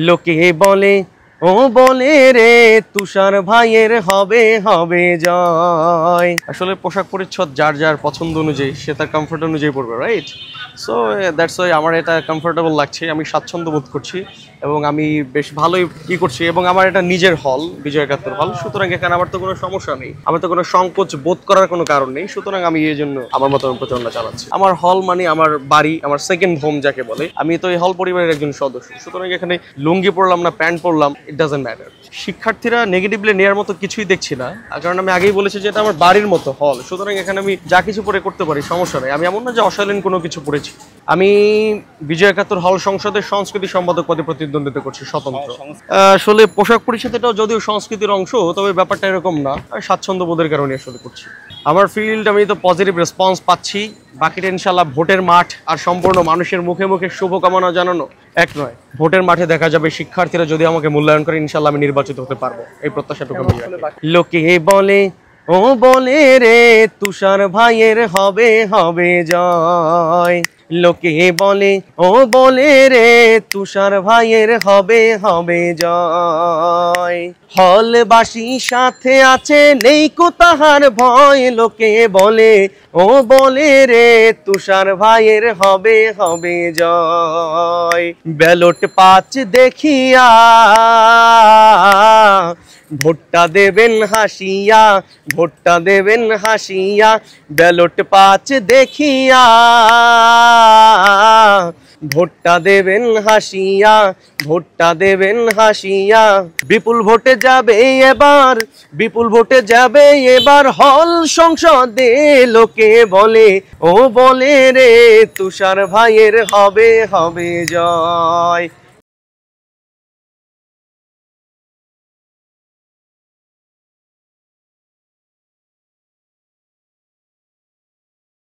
লোকে বলে ও বলে রে তুষার ভাইয়ের হবে হবে জয়। আসলে পোশাক পরিচ্ছদ যার যার পছন্দ অনুযায়ী সে তার কমফোর্ট অনুযায়ী পড়বে, রাইট? সো দ্যাটস ওয়াই আমার এটা কমফোর্টেবল লাগছে, আমি স্বাচ্ছন্দ্য বোধ করছি এবং আমি বেশ ভালোই করছি। এবং আমার এটা নিজের হল, বিজয় একাত্তর হল, সুতরাং এখানে আমার তো কোনো সমস্যা নেই, আমার তো কোনো সংকোচ বোধ করার কোনো কারণ নেই। সুতরাং আমি এই জন্য আমার মতো প্রচারণা চালাচ্ছি। আমার হল মানে আমার বাড়ি, আমার সেকেন্ড হোম যাকে বলে। আমি তো এই হল পরিবারের একজন সদস্য, সুতরাং এখানে লুঙ্গি পরলাম না প্যান্ট পরলাম, ইট ডাজন্ট ম্যাটার। শিক্ষার্থীরা নেগেটিভলি নেওয়ার মতো কিছুই দেখছি না, কারণ আমি আগেই বলেছি যে এটা আমার বাড়ির মতো হল, সুতরাং এখানে আমি যা কিছু পরে করতে পারি, সমস্যা নেই। আমি এমন না যে অশালীন কোনো কিছু পড়েছি। আমি বিজয় একাত্তর হল সংসদের সংস্কৃতি সম্পাদক পদে প্রতিদ্বন্দ্বিতা করছি, স্বতন্ত্র। আসলে পোশাক পরিচ্ছদটাও যদিও সংস্কৃতির অংশ, তবে ব্যাপারটা এরকম না, স্বাচ্ছন্দ্য বোধের কারণে আসলে করছি। আমার ফিল্ড, আমি তো পজিটিভ রেসপন্স পাচ্ছি। বাকিটা ইনশাল্লাহ ভোটের মাঠ আর সম্পূর্ণ মানুষের মুখে মুখে শুভকামনা জানানো এক নয়, ভোটের মাঠে দেখা যাবে। শিক্ষার্থীরা যদি আমাকে মূল্যায়ন করে, ইনশাল্লাহ আমি নির্বাচিত হতে পারবো, এই প্রত্যাশাটুকু আমি রাখি। লোকে বলে ও বলে রে তুষার ভাইয়ের হবে হবে জয়। লোকে বলে ও বলে রে তুষার ভাইয়ের হবে হবে জয়। হলবাসী সাথে আছে নেই কো তাহার ভয়। লোকে বলে ও বলে রে তুষার ভাইয়ের হবে হবে জয়। ব্যালট পাঁচ দেখিয়া ভোটটা দেবেন হাসিয়া, ভোটটা দেবেন হাসিয়া। ব্যালট পাঁচ দেখিয়া ভোটটা দেবেন হাসিয়া, ভোটটা দেবেন হাসিয়া। বিপুল ভোটে যাবে এবার, বিপুল ভোটে যাবে এবার হল সংসদে। লোকে বলে ও বলে রে তুষার ভাইয়ের হবে হবে জয়।